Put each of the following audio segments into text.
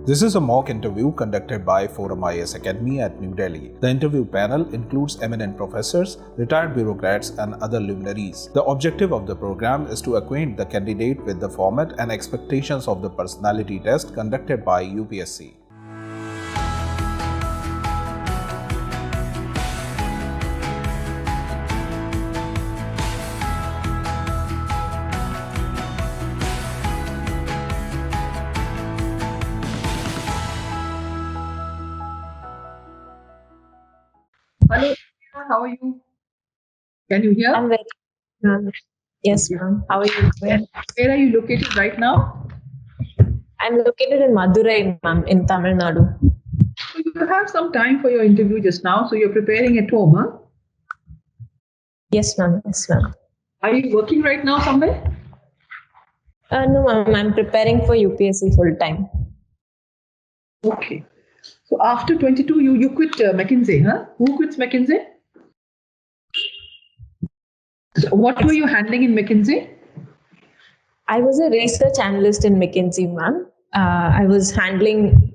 This is a mock interview conducted by ForumIAS Academy at New Delhi. The interview panel includes eminent professors, retired bureaucrats, and other luminaries. The objective of the program is to acquaint the candidate with the format and expectations of the personality test conducted by UPSC. Hello, how are you? Can you hear? I'm very good. Yes, ma'am. How are you doing? Where are you located right now? I'm located in Madurai, ma'am, in Tamil Nadu. So you have some time for your interview just now, so you're preparing at home, huh? Yes, ma'am. Yes, ma'am. Are you working right now somewhere? No, ma'am. I'm preparing for UPSC full time. Okay. So after 22, you quit McKinsey, huh? Who quits McKinsey? So what were you handling in McKinsey? I was a research analyst in McKinsey, ma'am. I was handling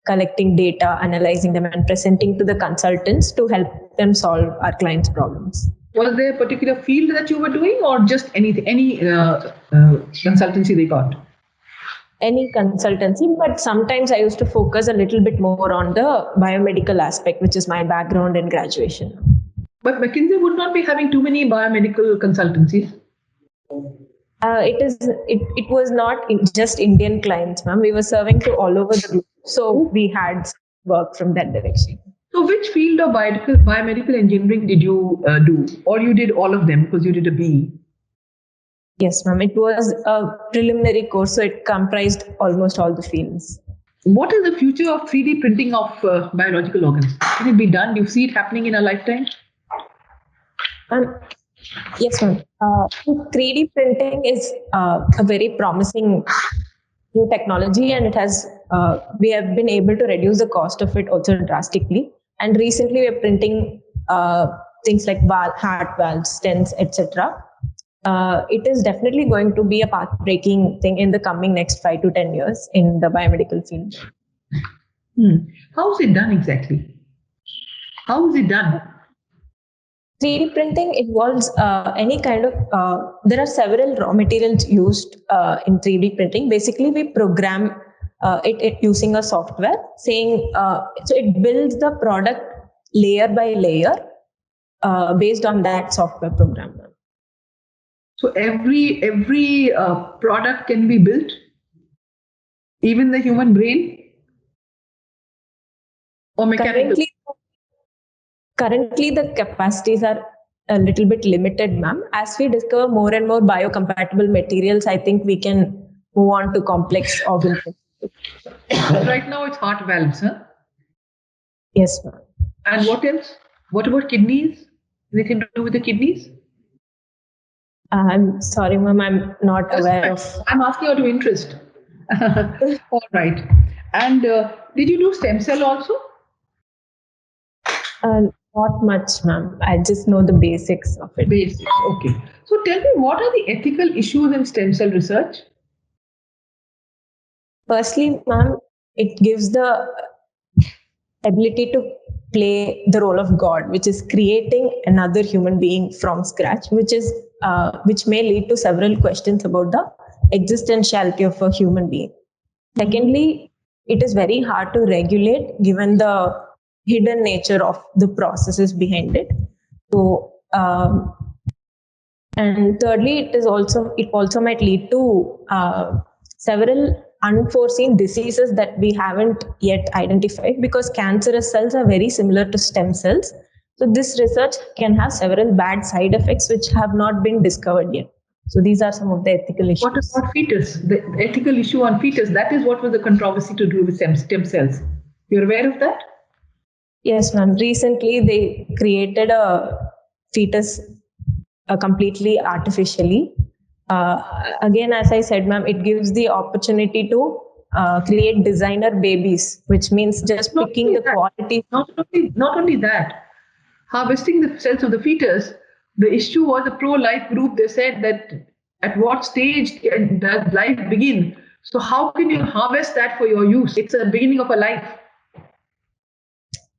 collecting data, analyzing them, and presenting to the consultants to help them solve our clients' problems. Was there a particular field that you were doing, or just any consultancy they got? Any consultancy, but sometimes I used to focus a little bit more on the biomedical aspect, which is my background in graduation. But McKinsey would not be having too many biomedical consultancies. It was not just Indian clients, ma'am. We were serving to all over the globe, so we had work from that direction. So which field of biomedical engineering did you do, or you did all of them because you did a BE? Yes, ma'am. It was a preliminary course, so it comprised almost all the fields. What is the future of 3D printing of biological organs? Can it be done? Do you see it happening in a lifetime? Yes, ma'am. 3D printing is a very promising new technology, and it has we have been able to reduce the cost of it also drastically. And recently, we are printing things like heart valves, stents, etc. It is definitely going to be a path-breaking thing in the coming next 5 to 10 years in the biomedical field. How is it done exactly? How is it done? 3D printing involves any kind of, there are several raw materials used in 3D printing. Basically, we program it using a software saying, so it builds the product layer by layer based on that software program. So every product can be built, even the human brain, or mechanical. Currently, the capacities are a little bit limited, ma'am. As we discover more and more biocompatible materials, I think we can move on to complex organ. Right now, it's heart valves, huh? Yes, ma'am. And what else? What about kidneys? Anything to do with the kidneys? I'm sorry, ma'am. I'm not aware of. I'm asking out of interest. All right. And did you do stem cell also? Not much, ma'am. I just know the basics of it. Basics, okay. So tell me, what are the ethical issues in stem cell research? Firstly, ma'am, it gives the ability to play the role of God, which is creating another human being from scratch, which may lead to several questions about the existentiality of a human being. Secondly, it is very hard to regulate given the hidden nature of the processes behind it. So, and thirdly, it also might lead to several unforeseen diseases that we haven't yet identified, because cancerous cells are very similar to stem cells. So this research can have several bad side effects which have not been discovered yet. So these are some of the ethical issues. What about fetus? The ethical issue on fetus, that is what was the controversy to do with stem cells. You're aware of that? Yes, ma'am. Recently, they created a fetus completely artificially. Again, as I said, ma'am, it gives the opportunity to create designer babies, which means just picking the quality. Not only that, harvesting the cells of the fetus, the issue was the pro-life group. They said that at what stage does life begin? So how can you harvest that for your use? It's the beginning of a life.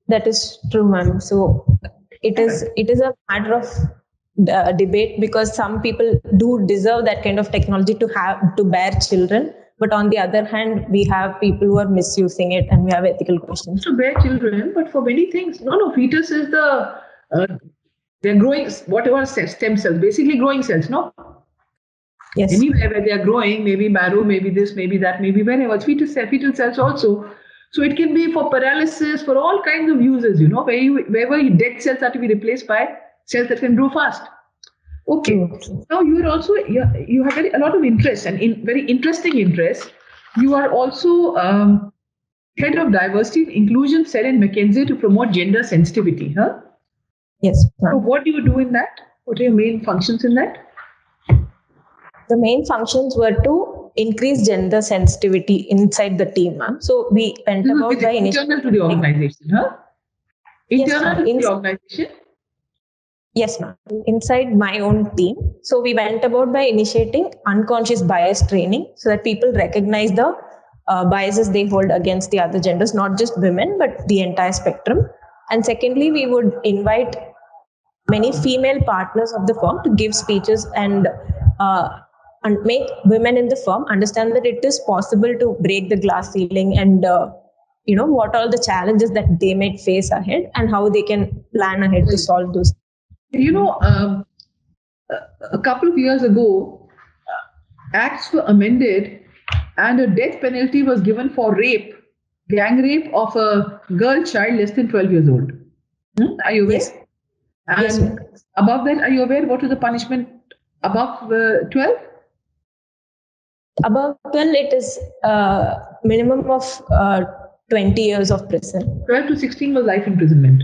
That is true, ma'am. So it is a matter of debate, because some people do deserve that kind of technology to bear children, but on the other hand, we have people who are misusing it, and we have ethical questions. To bear children, but for many things, no. Fetus is they're growing, whatever stem cells, basically growing cells, no. Yes. Anywhere where they are growing, maybe marrow, maybe this, maybe that, maybe wherever, fetal cells also. So it can be for paralysis, for all kinds of uses, wherever dead cells are to be replaced by cells that can grow fast. Okay. Now you are also, you have a lot of interest, and very interesting interest. You are also head of diversity and inclusion cell in McKinsey to promote gender sensitivity, huh? Yes. So what do you do in that? What are your main functions in that? The main functions were to increase gender sensitivity inside the team, ma'am. So we went about by internal to the organization, huh? Internal to the organization? Yes, ma'am. Inside my own team. So we went about by initiating unconscious bias training so that people recognize the biases they hold against the other genders, not just women, but the entire spectrum. And secondly, we would invite many female partners of the firm to give speeches and make women in the firm understand that it is possible to break the glass ceiling, and what are the challenges that they might face ahead and how they can plan ahead to solve those. A couple of years ago, acts were amended and a death penalty was given for gang rape of a girl child less than 12 years old. Are you aware? Yes. And yes, above that, are you aware what is the punishment above 12? Above 12, it is minimum of 20 years of prison. 12 to 16 was life imprisonment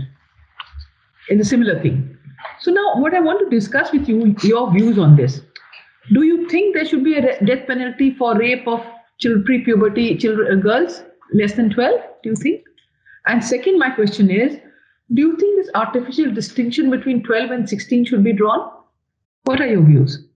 in a similar thing. So now what I want to discuss with you, your views on this. Do you think there should be a death penalty for rape of pre-puberty girls less than 12? Do you think? And second, my question is, do you think this artificial distinction between 12 and 16 should be drawn? What are your views?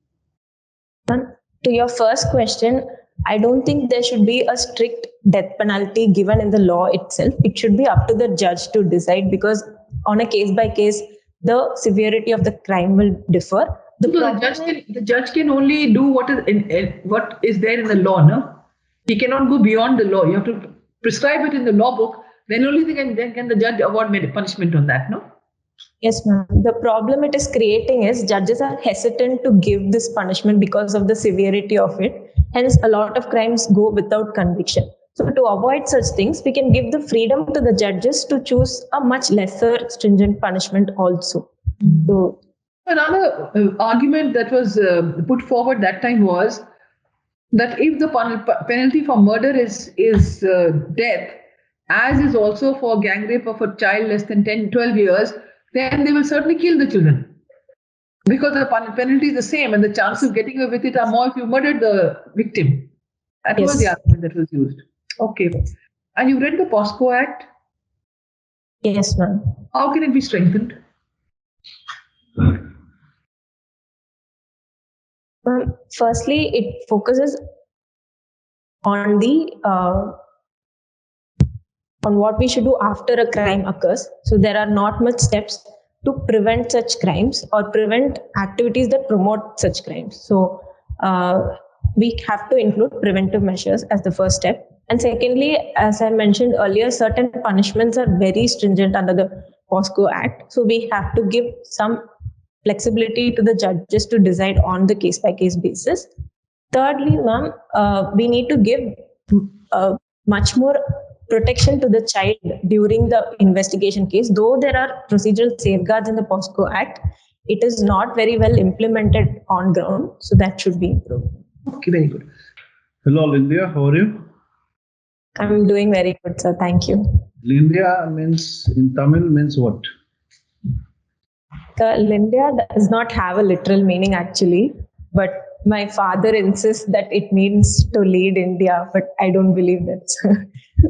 To your first question, I don't think there should be a strict death penalty given in the law itself. It should be up to the judge to decide, because on a case by case, the severity of the crime will differ. The judge can only do what is there in the law, no? He cannot go beyond the law. You have to prescribe it in the law book. Then only can the judge award punishment on that, no? Yes, ma'am. The problem it is creating is judges are hesitant to give this punishment because of the severity of it. Hence, a lot of crimes go without conviction. So to avoid such things, we can give the freedom to the judges to choose a much lesser stringent punishment also. So, another argument that was put forward that time was that if the penalty for murder is death, as is also for gang rape of a child less than 12 years, then they will certainly kill the children. Because the penalty is the same and the chances of getting away with it are more if you murdered the victim. That was the argument that was used. Okay. And you read the POSCO Act? Yes, ma'am. How can it be strengthened? Firstly, it focuses on on what we should do after a crime occurs. So there are not much steps to prevent such crimes or prevent activities that promote such crimes. So we have to include preventive measures as the first step. And secondly, as I mentioned earlier, certain punishments are very stringent under the POSCO Act. So we have to give some flexibility to the judges to decide on the case-by-case basis. Thirdly, ma'am, we need to give much more protection to the child during the investigation case. Though there are procedural safeguards in the POSCO Act, it is not very well implemented on ground. So that should be improved. Okay, very good. Hello, Lindhiya. How are you? I'm doing very good, sir. Thank you. Lindhiya means in Tamil means what? Lindhiya does not have a literal meaning actually, but my father insists that it means to lead India, but I don't believe that.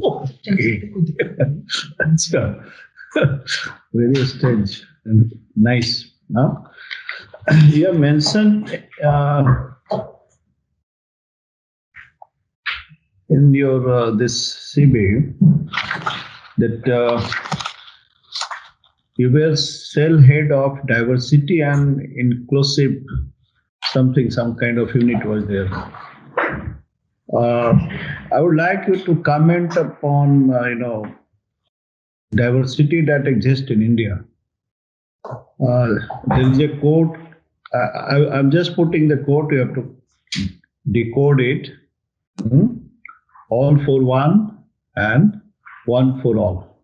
Okay. That's very strange and nice. No? You have mentioned in your this CB that you were cell head of diversity and inclusive something, some kind of unit was there. I would like you to comment upon diversity that exists in India. There is a quote. I'm just putting the quote. You have to decode it. All for one and one for all.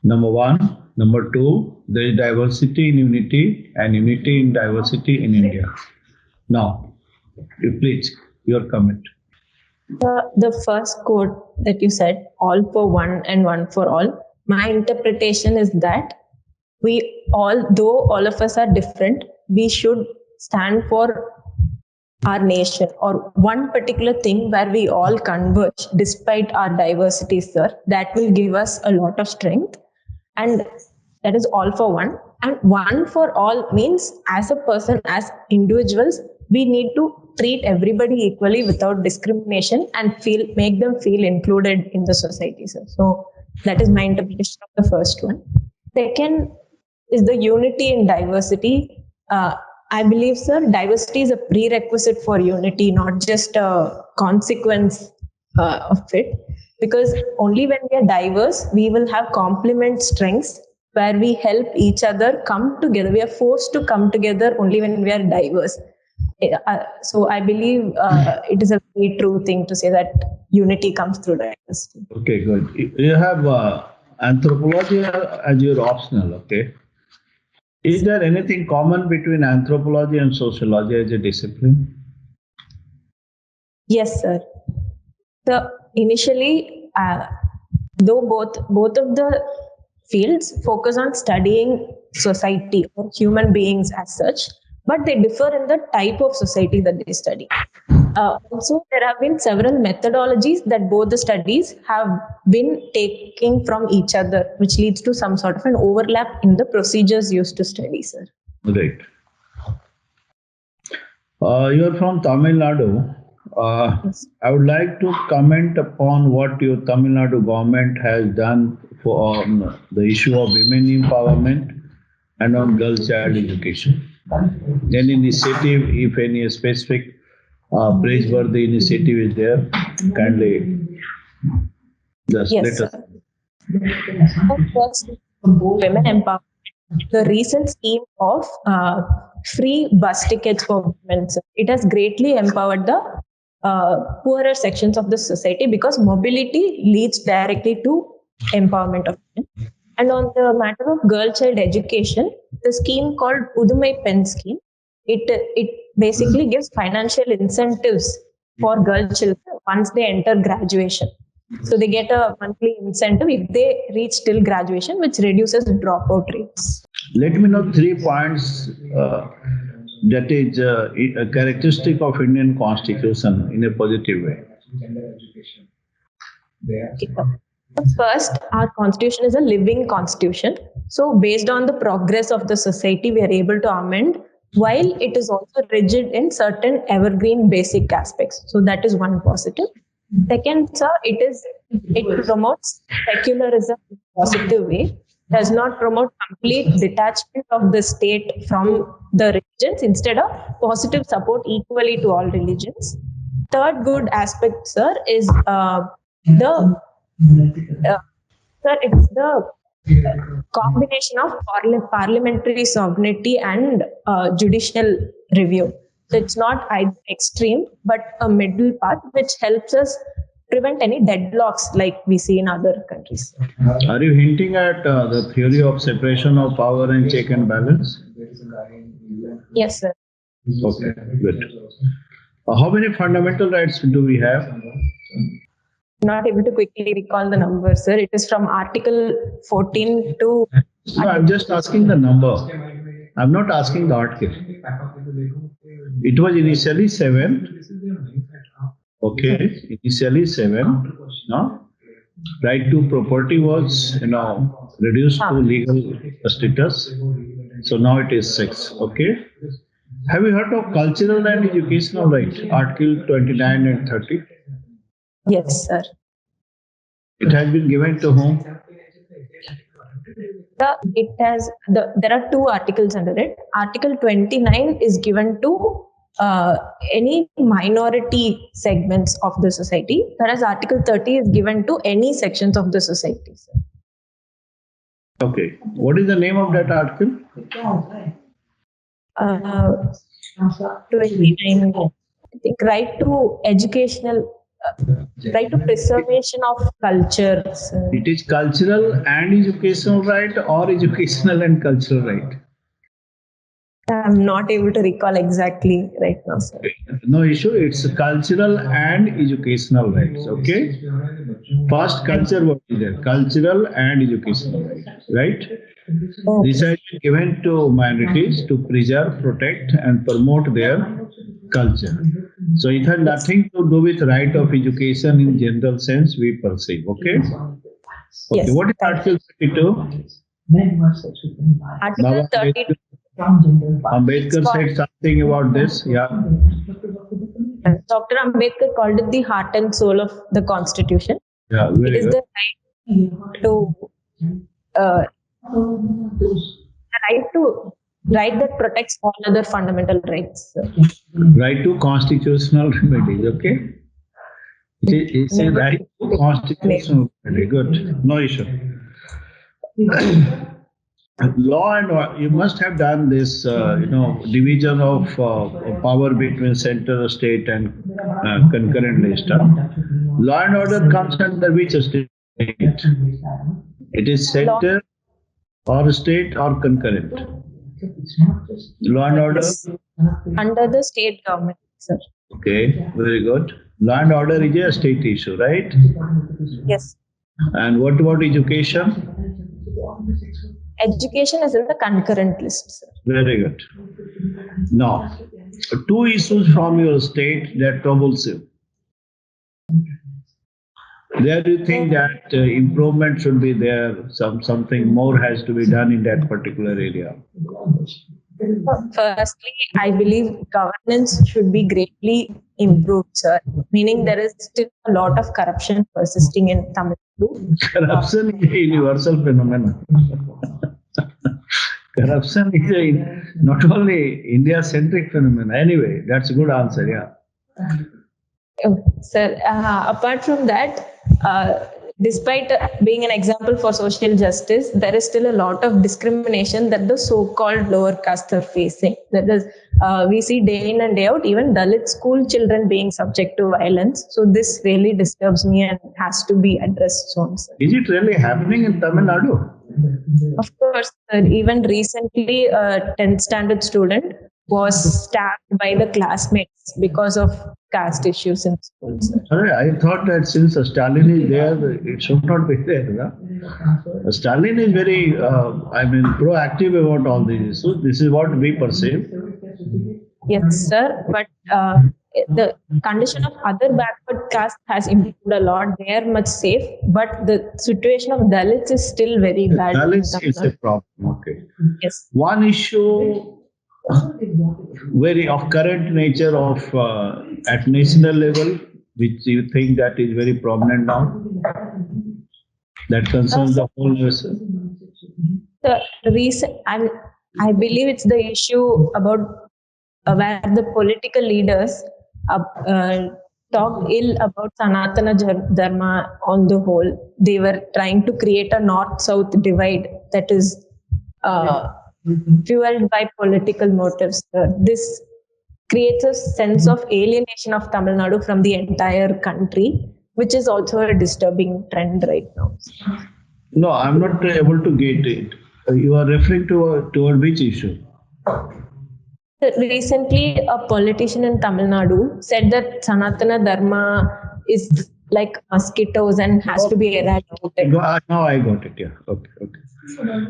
Number one. Number two, there is diversity in unity and unity in diversity in India. Now, please, your comment. The first quote that you said, all for one and one for all, my interpretation is that we all, though all of us are different, we should stand for our nation or one particular thing where we all converge despite our diversity, sir. That will give us a lot of strength. And that is all for one. And one for all means as a person, as individuals, we need to treat everybody equally without discrimination and make them feel included in the society, sir. So that is my interpretation of the first one. Second is the unity in diversity. I believe, sir, diversity is a prerequisite for unity, not just a consequence of it. Because only when we are diverse, we will have complement strengths where we help each other come together. We are forced to come together only when we are diverse. So I believe it is a very true thing to say that unity comes through diversity. Okay, good. You have anthropology as your optional, okay? Is there anything common between anthropology and sociology as a discipline? Yes, sir. So initially, though both of the fields focus on studying society or human beings as such, but they differ in the type of society that they study. Also, there have been several methodologies that both the studies have been taking from each other, which leads to some sort of an overlap in the procedures used to study, sir. Right. You are from Tamil Nadu. Yes. I would like to comment upon what your Tamil Nadu government has done for the issue of women empowerment and on girl child education. Any initiative, if any specific praiseworthy initiative is there, kindly just Yes, let us. sir. First, women empowerment. The recent scheme of free bus tickets for women, sir, it has greatly empowered the poorer sections of the society because mobility leads directly to empowerment of women. And on the matter of girl child education, the scheme called Udumai Pen scheme, it basically gives financial incentives for girl children once they enter graduation. So they get a monthly incentive if they reach till graduation, which reduces dropout rates. Let me know 3 points that is a characteristic of Indian Constitution in a positive way. First, our constitution is a living constitution. So based on the progress of the society, we are able to amend, while it is also rigid in certain evergreen basic aspects. So that is one positive. Second, sir, it promotes secularism in a positive way, does not promote complete detachment of the state from the religions, instead of positive support equally to all religions. Third good aspect, sir, is it's the combination of parliamentary sovereignty and judicial review. So it's not either extreme, but a middle path which helps us prevent any deadlocks like we see in other countries. Are you hinting at the theory of separation of power and check and balance? Yes, sir. Okay, good. How many fundamental rights do we have? Not able to quickly recall the number, sir. It is from Article 14 to... No, I'm just asking the number. I'm not asking the article. It was initially 7. Okay, initially 7. No? Right to property was, reduced to legal status. So now it is 6. Okay. Have you heard of cultural and educational right? Article 29 and 30. Yes, sir. It has been given to whom? There are two articles under it. Article 29 is given to any minority segments of the society, whereas Article 30 is given to any sections of the society, sir. Okay. What is the name of that article? 29, I think, right to educational, right to preservation of culture, sir. It is cultural and educational right or educational and cultural right? I'm not able to recall exactly right now, sir. No issue. It's cultural and educational rights. Okay. First, culture what is there? Cultural and educational rights. Right. This has been given to minorities to preserve, protect, and promote their culture. So it has nothing to do with right of education in general sense we perceive. Okay. Okay. Yes, What is thank you. Article 32? Article Baba 32. Ambedkar said something about this. Yeah. Dr. Ambedkar called it the heart and soul of the Constitution. Yeah. It Very is good. the right that protects all other fundamental rights, sir. Right to constitutional remedies. Okay. It's a right to constitutional remedy. Good. No issue. Law and order, you must have done this, division of power between center, state, and concurrent list. Law and order comes under which state? It is center or state or concurrent. Law and order. Under the state government, sir. Okay, very good. Law and order is a state issue, right? Yes. And what about education? Education is in the concurrent list, sir. Very good. Now, two issues from your state that troubles you. There you think that improvement should be there, something more has to be done in that particular area. Firstly, I believe governance should be greatly improved, sir. Meaning there is still a lot of corruption persisting in Tamil Nadu. Corruption is a universal phenomenon. Corruption is not only India-centric phenomenon. Anyway, that's a good answer. Yeah. Sir, apart from that, despite being an example for social justice, there is still a lot of discrimination that the so-called lower caste are facing. That is, we see day in and day out, even Dalit school children being subject to violence. So this really disturbs me and has to be addressed soon, sir. Is it really happening in Tamil Nadu? Of course, sir. Even recently, a 10th standard student was stabbed by the classmates because of caste issues in school, sir. I thought that since Stalin is there, it should not be there. No? Stalin is very, proactive about all these issues. This is what we perceive. Yes, sir. But the condition of other backward caste has improved a lot. They are much safe, but the situation of Dalits is still very bad. Dalits is a problem. Okay. Yes. One issue very of current nature of at national level, which you think that is very prominent now, that concerns the whole nation. The reason I believe it's the issue about where the political leaders talked ill about Sanatana Dharma on the whole. They were trying to create a north-south divide that is fueled by political motives. This creates a sense of alienation of Tamil Nadu from the entire country, which is also a disturbing trend right now. No, I'm not able to get it. You are referring toward which issue? Recently, a politician in Tamil Nadu said that Sanatana Dharma is like mosquitoes and has to be eradicated. Now I got it. Yeah. Okay.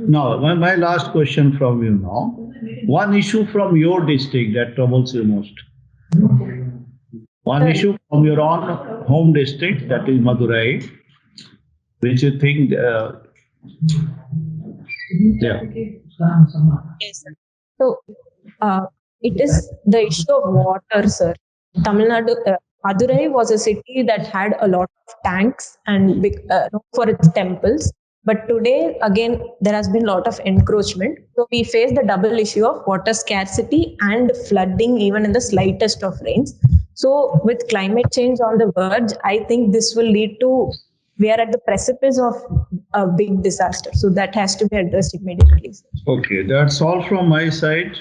Now, my last question from you now. One issue from your district that troubles you most. One issue from your own home district, that is Madurai, which you think, yeah. Yes, sir. So, it is the issue of water, sir. Tamil Nadu, Madurai was a city that had a lot of tanks and known for its temples. But today, again, there has been a lot of encroachment. So we face the double issue of water scarcity and flooding, even in the slightest of rains. So with climate change on the verge, I think this will lead to, we are at the precipice of a big disaster. So that has to be addressed immediately. Okay, that's all from my side.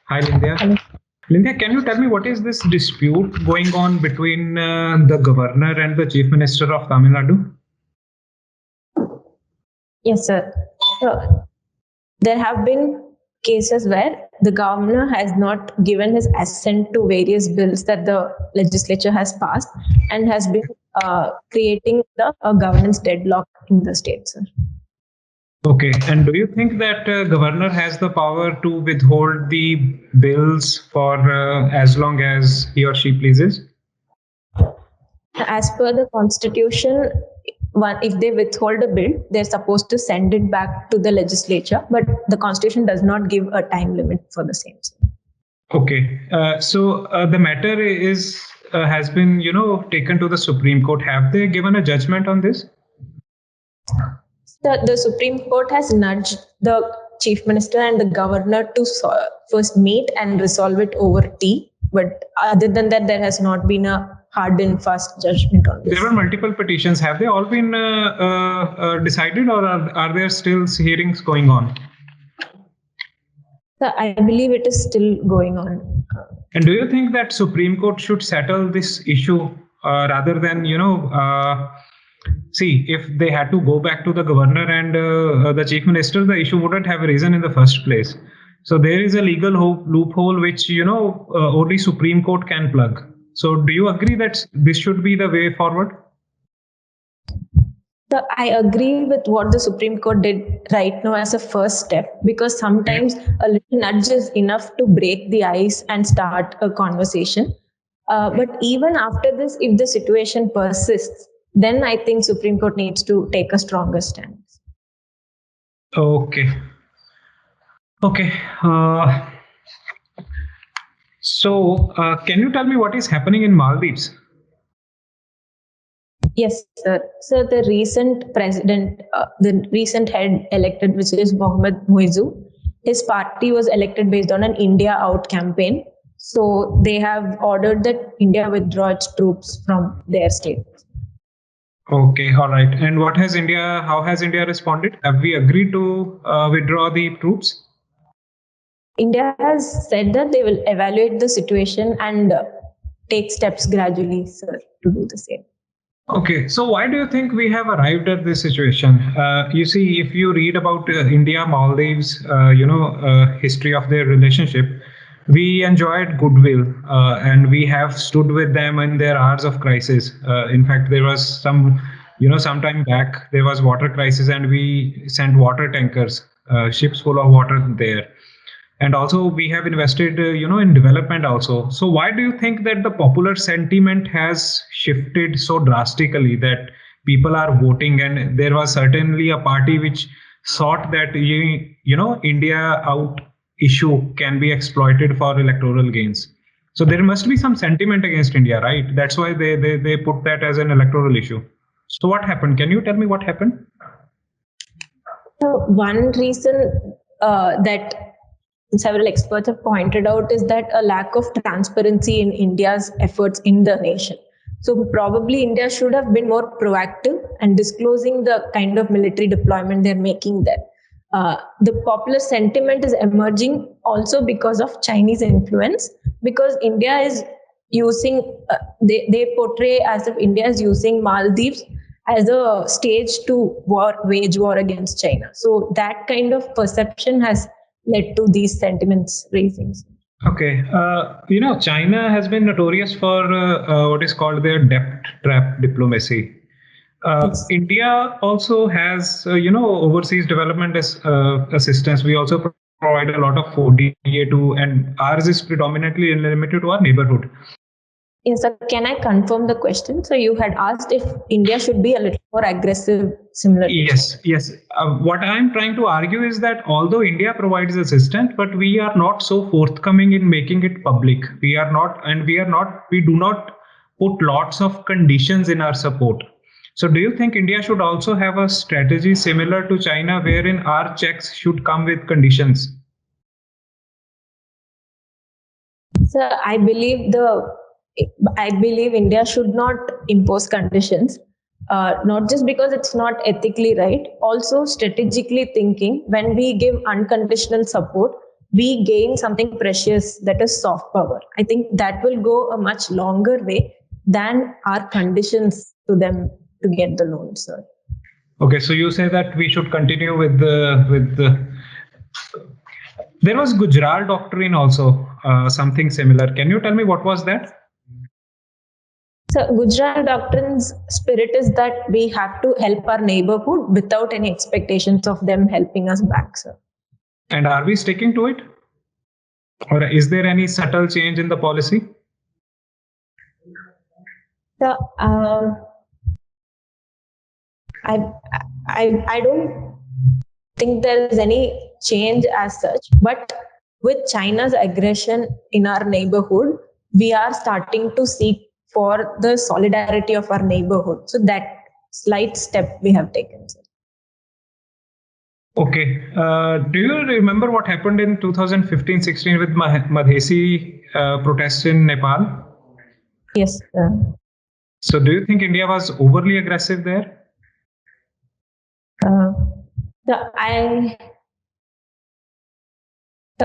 Hi, Lindhiya. Lindhiya, can you tell me what is this dispute going on between the governor and the chief minister of Tamil Nadu? Yes, sir. So, there have been cases where the governor has not given his assent to various bills that the legislature has passed and has been creating the governance deadlock in the state, sir. Okay, and do you think that governor has the power to withhold the bills for as long as he or she pleases? As per the constitution, if they withhold a bill, they're supposed to send it back to the legislature, but the constitution does not give a time limit for the same. Okay, so the matter is has been taken to the Supreme Court. Have they given a judgment on this? The Supreme Court has nudged the chief minister and the governor to first meet and resolve it over tea. But other than that, there has not been a hard and fast judgment on this. There were multiple petitions. Have they all been decided, or are there still hearings going on? I believe it is still going on. And do you think that Supreme Court should settle this issue rather than, see, if they had to go back to the governor and the chief minister, the issue wouldn't have arisen in the first place. So there is a legal loophole which, only Supreme Court can plug. So do you agree that this should be the way forward? I agree with what the Supreme Court did right now as a first step, because sometimes a little nudge is enough to break the ice and start a conversation. But even after this, if the situation persists, then I think Supreme Court needs to take a stronger stance. Okay. So, can you tell me what is happening in Maldives? Yes, sir. So the recent president, the recent head elected, which is 𝐿, his party was elected based on an India Out campaign. So they have ordered that India withdraw its troops from their state. Okay, all right. And how has India responded? Have we agreed to withdraw the troops? India has said that they will evaluate the situation and take steps gradually, sir, to do the same. Okay, so why do you think we have arrived at this situation? You see, if you read about India, Maldives, history of their relationship, we enjoyed goodwill and we have stood with them in their hours of crisis. In fact, there was some time back, there was water crisis and we sent water tankers, ships full of water there. And also we have invested, in development also. So why do you think that the popular sentiment has shifted so drastically that people are voting? And there was certainly a party which thought that, India Out issue can be exploited for electoral gains. So there must be some sentiment against India, right? That's why they put that as an electoral issue. So what happened? Can you tell me what happened? So one reason that several experts have pointed out is that a lack of transparency in India's efforts in the nation. So probably India should have been more proactive and disclosing the kind of military deployment they're making there. The popular sentiment is emerging also because of Chinese influence, because India is using, they portray as if India is using Maldives as a stage to wage war against China. So that kind of perception has led to these sentiments raising. Okay. China has been notorious for what is called their debt trap diplomacy. Yes. India also has, overseas development assistance. We also provide a lot of ODA to, and ours is predominantly limited to our neighborhood. Yes, sir. Can I confirm the question? So you had asked if India should be a little more aggressive, similar. Yes. What I'm trying to argue is that although India provides assistance, but we are not so forthcoming in making it public. We do not put lots of conditions in our support. So do you think India should also have a strategy similar to China, wherein our checks should come with conditions? So I believe India should not impose conditions, not just because it's not ethically right, also strategically thinking, when we give unconditional support, we gain something precious, that is soft power. I think that will go a much longer way than our conditions to them to get the loan, sir. Okay, so you say that we should continue with the. There was Gujarat doctrine also, something similar. Can you tell me what was that? So Gujarat doctrine's spirit is that we have to help our neighborhood without any expectations of them helping us back, sir. And are we sticking to it? Or is there any subtle change in the policy? So, I don't think there is any change as such, but with China's aggression in our neighborhood, we are starting to seek for the solidarity of our neighborhood. So that slight step we have taken, sir. Okay. Do you remember what happened in 2015-16 with Madhesi protests in Nepal? Yes, sir. So do you think India was overly aggressive there?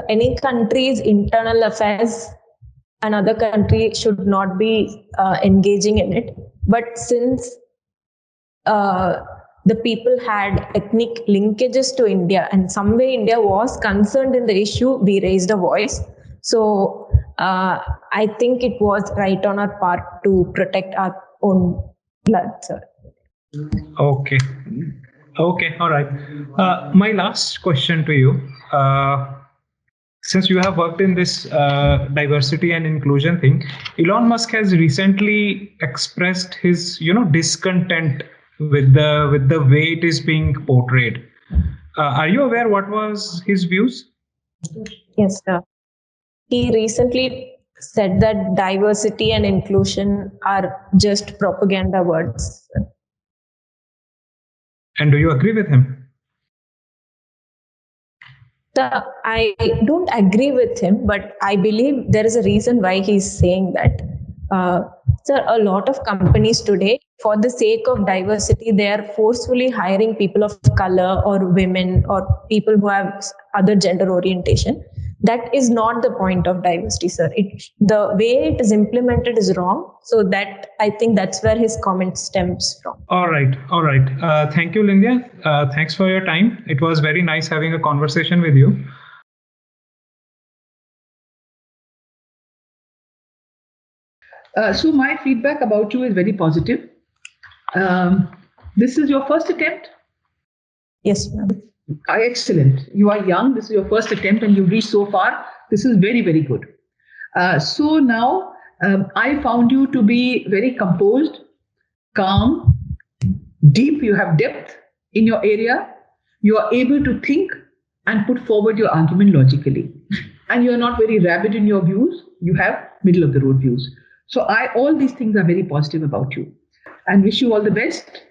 Any country's internal affairs, another country should not be engaging in it. But since the people had ethnic linkages to India, and some way India was concerned in the issue, we raised a voice. So I think it was right on our part to protect our own blood, sir. Okay. Okay, all right. My last question to you. Since you have worked in this diversity and inclusion thing, Elon Musk has recently expressed his, discontent with the way it is being portrayed. Are you aware what was his views? Yes, sir. He recently said that diversity and inclusion are just propaganda words. And do you agree with him? I don't agree with him, but I believe there is a reason why he's saying that. Sir, a lot of companies today, for the sake of diversity, they are forcefully hiring people of color or women or people who have other gender orientation. That is not the point of diversity, sir. The way it is implemented is wrong. So that, I think that's where his comment stems from. All right. Thank you, Lindhiya. Thanks for your time. It was very nice having a conversation with you. So my feedback about you is very positive. This is your first attempt? Yes, ma'am. Excellent. You are young. This is your first attempt and you've reached so far. This is very, very good. So now I found you to be very composed, calm, deep. You have depth in your area. You are able to think and put forward your argument logically. And you are not very rabid in your views. You have middle of the road views. So all these things are very positive about you and wish you all the best.